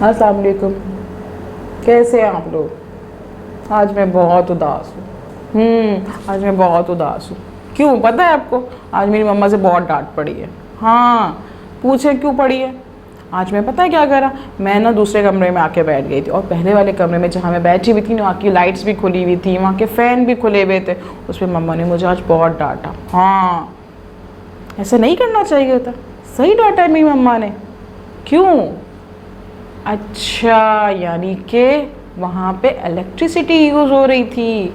अस्सलाम वालेकुम। कैसे हैं आप लोग? आज मैं बहुत उदास हूँ। आज मैं बहुत उदास हूँ। क्यों पता है आपको? आज मेरी मम्मा से बहुत डांट पड़ी है। हाँ, पूछे क्यों पड़ी है? आज मैं पता है क्या करा, मैं ना दूसरे कमरे में आके बैठ गई थी और पहले वाले कमरे में जहाँ मैं बैठी हुई थी ना, वहाँ की लाइट्स भी खुली हुई थी, वहाँ के फ़ैन भी खुले हुए थे। उस पर मम्मा ने मुझे आज बहुत डांटा। हाँ, ऐसा नहीं करना चाहिए था। सही डांटा है मेरी मम्मा ने। क्यों? अच्छा, यानी कि वहाँ पे इलेक्ट्रिसिटी यूज़ हो रही थी।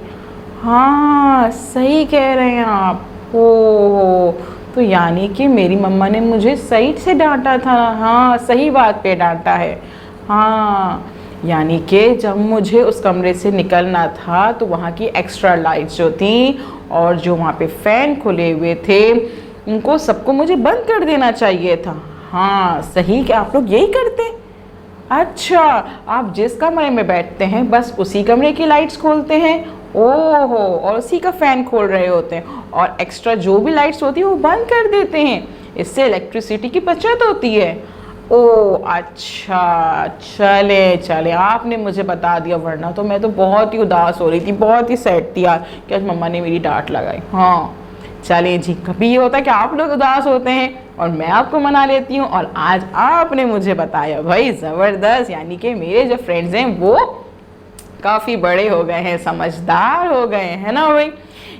हाँ, सही कह रहे हैं आप। ओ, तो यानी कि मेरी मम्मा ने मुझे सही से डांटा था। हाँ, सही बात पे डांटा है। हाँ, यानी कि जब मुझे उस कमरे से निकलना था तो वहाँ की एक्स्ट्रा लाइट्स जो थी और जो वहाँ पे फ़ैन खुले हुए थे, उनको सबको मुझे बंद कर देना चाहिए था। हाँ, सही कि आप लोग यही करते। अच्छा, आप जिस कमरे में बैठते हैं बस उसी कमरे की लाइट्स खोलते हैं। ओहो, और उसी का फ़ैन खोल रहे होते हैं और एक्स्ट्रा जो भी लाइट्स होती है वो बंद कर देते हैं। इससे इलेक्ट्रिसिटी की बचत होती है। ओह अच्छा, चले चले आपने मुझे बता दिया, वरना तो मैं तो बहुत ही उदास हो रही थी, बहुत ही सैड थी यार कि आज मम्मा ने मेरी डांट लगाई। हाँ चलें जी, कभी ये होता है कि आप लोग उदास होते हैं और मैं आपको मना लेती हूँ, और आज आपने मुझे बताया भाई ज़बरदस्त। यानी कि मेरे जो फ्रेंड्स हैं वो काफ़ी बड़े हो गए हैं, समझदार हो गए हैं, है ना भाई।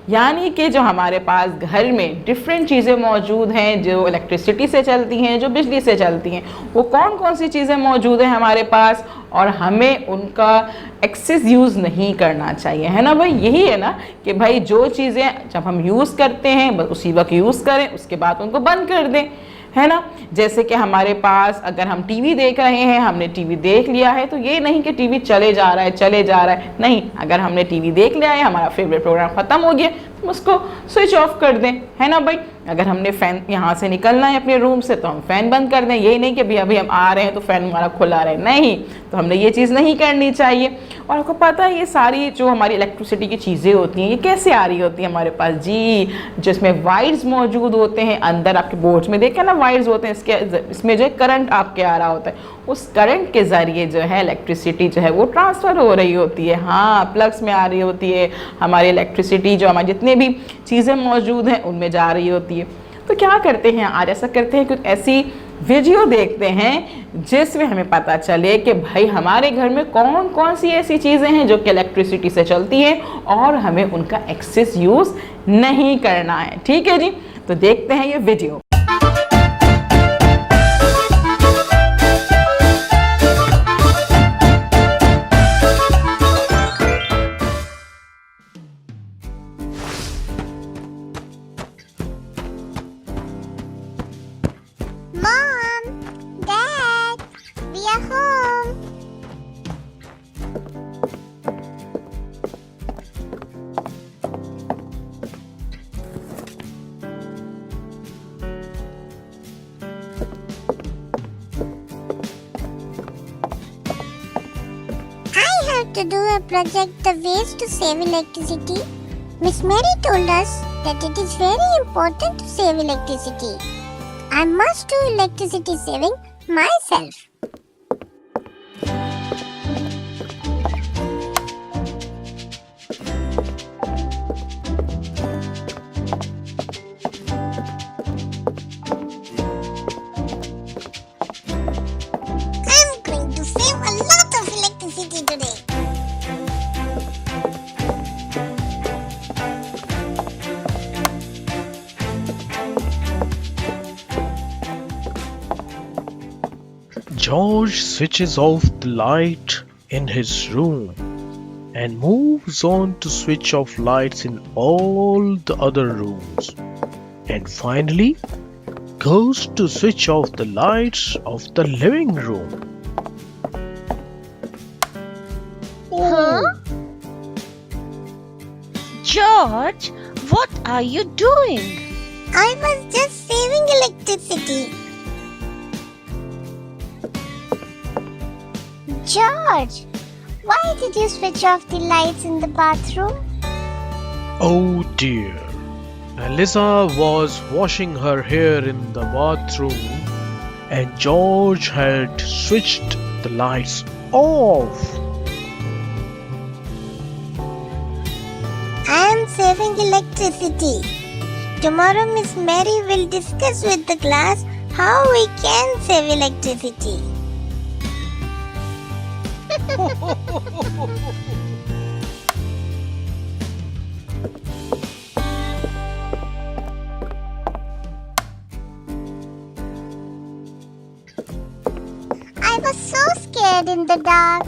यानी कि जो हमारे पास घर में डिफरेंट चीज़ें मौजूद हैं जो इलेक्ट्रिसिटी से चलती हैं, जो बिजली से चलती हैं, वो कौन कौन सी चीज़ें मौजूद हैं हमारे पास, और हमें उनका एक्सेस यूज़ नहीं करना चाहिए, है ना भाई। यही है ना कि भाई जो चीज़ें जब हम यूज़ करते हैं बस उसी वक्त यूज़ करें, उसके बाद उनको बंद कर दें, है ना। जैसे कि हमारे पास अगर हम टीवी देख रहे हैं, हमने टीवी देख लिया है तो ये नहीं कि टीवी चले जा रहा है चले जा रहा है, नहीं। अगर हमने टीवी देख लिया है, हमारा फेवरेट प्रोग्राम ख़त्म हो गया, तो उसको स्विच ऑफ कर दें, है ना भाई। अगर हमने फ़ैन यहाँ से निकलना है अपने रूम से तो हम फ़ैन बंद कर दें। ये नहीं कि अभी हम आ रहे हैं तो फ़ैन हमारा खुला रहे, नहीं। तो हमने ये चीज़ नहीं करनी चाहिए। और आपको पता है ये सारी जो हमारी इलेक्ट्रिसिटी की चीज़ें होती हैं ये कैसे आ रही होती हैं हमारे पास जी, जिसमें वायर्स मौजूद होते हैं अंदर। आपके बोर्ड्स में देखें ना, वायर्स होते हैं, इसमें जो है करंट आपके आ रहा होता है, उस करंट के ज़रिए जो है इलेक्ट्रिसिटी जो है वो ट्रांसफ़र हो रही होती है। हाँ, प्लग्स में आ रही होती है हमारी इलेक्ट्रिसिटी, जो हमारी जितने भी चीज़ें मौजूद हैं उनमें जा रही होती है। तो क्या करते हैं आज, ऐसा करते हैं कुछ ऐसी वीडियो देखते हैं जिसमें हमें पता चले कि भाई हमारे घर में कौन कौन सी ऐसी चीज़ें हैं जो कि इलेक्ट्रिसिटी से चलती हैं और हमें उनका एक्सेस यूज़ नहीं करना है। ठीक है जी, तो देखते हैं ये video. Mom, Dad, we are home. I have to do a project, the ways to save electricity. Miss Mary told us that it is very important to save electricity. I must do electricity saving myself. I'm going to save a lot of electricity today. George switches off the light in his room and moves on to switch off lights in all the other rooms, and finally goes to switch off the lights of the living room. Huh? George, what are you doing? I was just saving electricity. George, why did you switch off the lights in the bathroom? Oh dear. Alyssa was washing her hair in the bathroom and George had switched the lights off. I am saving electricity. Tomorrow Miss Mary will discuss with the class how we can save electricity. I was so scared in the dark.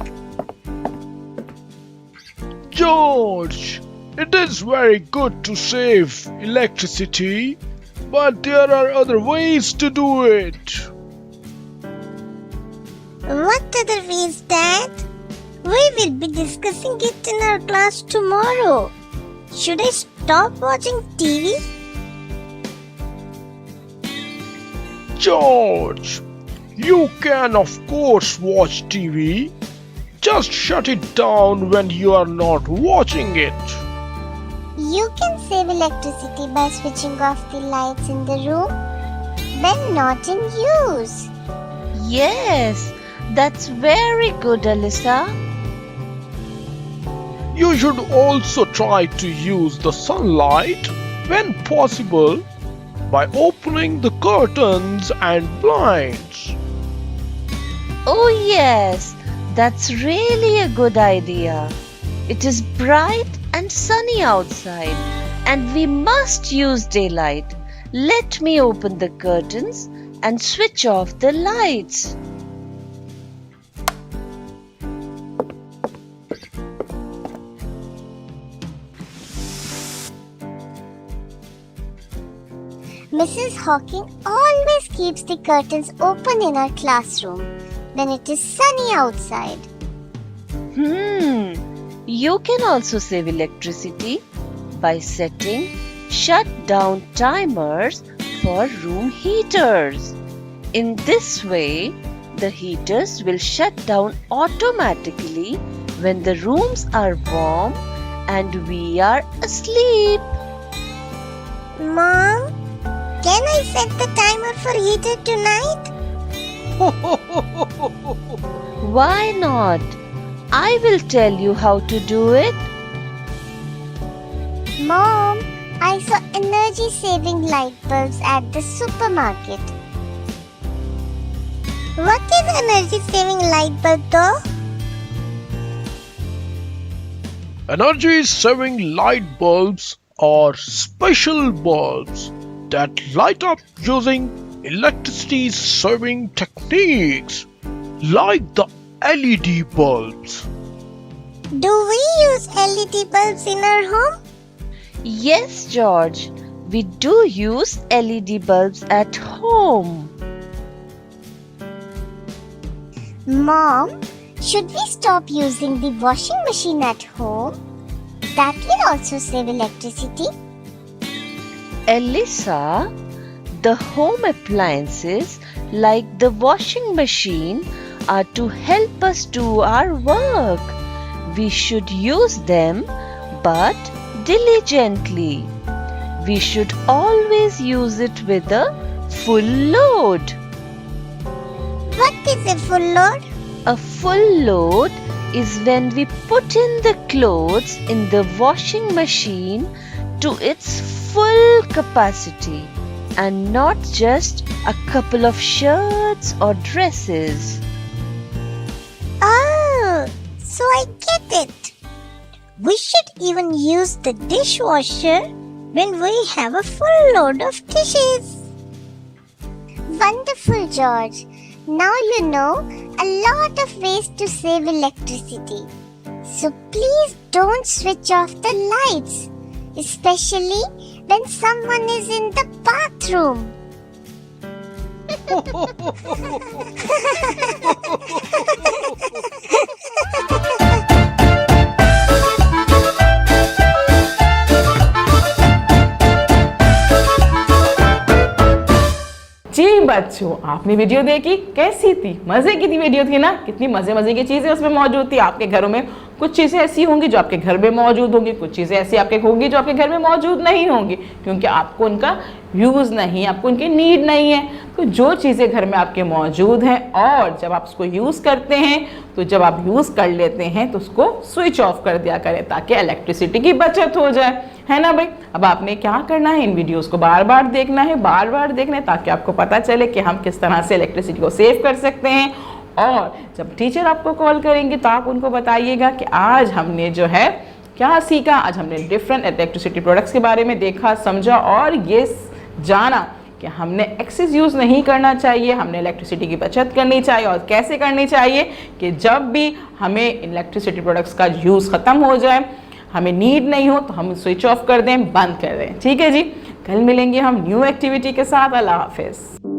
George, it is very good to save electricity, but there are other ways to do it. What other ways, Dad? We will be discussing it in our class tomorrow. Should I stop watching TV? George, you can of course watch TV. Just shut it down when you are not watching it. You can save electricity by switching off the lights in the room when not in use. Yes, that's very good, Alyssa. You should also try to use the sunlight when possible by opening the curtains and blinds. Oh, yes, that's really a good idea. It is bright and sunny outside, and we must use daylight. Let me open the curtains and switch off the lights. Mrs. Hawking always keeps the curtains open in her classroom when it is sunny outside. You can also save electricity by setting shut-down timers for room heaters. In this way, the heaters will shut down automatically when the rooms are warm and we are asleep. Mom, can I set the timer for heater tonight? Why not? I will tell you how to do it. Mom, I saw energy saving light bulbs at the supermarket. What is energy saving light bulb though? Energy saving light bulbs are special bulbs that light up using electricity saving techniques like the LED bulbs. Do we use LED bulbs in our home? Yes, George, we do use LED bulbs at home. Mom, should we stop using the washing machine at home? That will also save electricity. Alyssa, the home appliances like the washing machine are to help us do our work. We should use them, but diligently. We should always use it with a full load. What is a full load? A full load is when we put in the clothes in the washing machine to its full capacity and not just a couple of shirts or dresses. Oh, so I get it. We should even use the dishwasher when we have a full load of dishes. Wonderful, George. Now you know a lot of ways to save electricity. So please don't switch off the lights, especially when someone is in the bathroom. जी बच्चों, आपने video देखी, कैसी थी? मजे की थी video थी ना? कितनी मजे मजे की चीजें उसमें मौजूद थी। आपके घरों में कुछ चीज़ें ऐसी होंगी जो आपके घर में मौजूद होंगी, कुछ चीज़ें ऐसी आपके होंगी जो आपके घर में मौजूद नहीं होंगी, क्योंकि आपको उनका यूज़ नहीं, आपको उनकी नीड नहीं है। तो जो चीज़ें घर में आपके मौजूद हैं और जब आप उसको यूज़ करते हैं, तो जब आप यूज़ कर लेते हैं तो उसको स्विच ऑफ कर दिया करें ताकि इलेक्ट्रिसिटी की बचत हो जाए, है ना भाई। अब आपने क्या करना है, इन वीडियोस को बार बार देखना है, बार बार देखना है, ताकि आपको पता चले कि हम किस तरह से इलेक्ट्रिसिटी को सेव कर सकते हैं। और जब टीचर आपको कॉल करेंगे तो आप उनको बताइएगा कि आज हमने जो है क्या सीखा, आज हमने डिफरेंट इलेक्ट्रिसिटी प्रोडक्ट्स के बारे में देखा, समझा और ये जाना कि हमने एक्सेस यूज़ नहीं करना चाहिए, हमने इलेक्ट्रिसिटी की बचत करनी चाहिए। और कैसे करनी चाहिए कि जब भी हमें इलेक्ट्रिसिटी प्रोडक्ट्स का यूज़ ख़त्म हो जाए, हमें नीड नहीं हो, तो हम स्विच ऑफ कर दें, बंद कर दें। ठीक है जी, कल मिलेंगे हम न्यू एक्टिविटी के साथ। अल्लाह हाफिज़।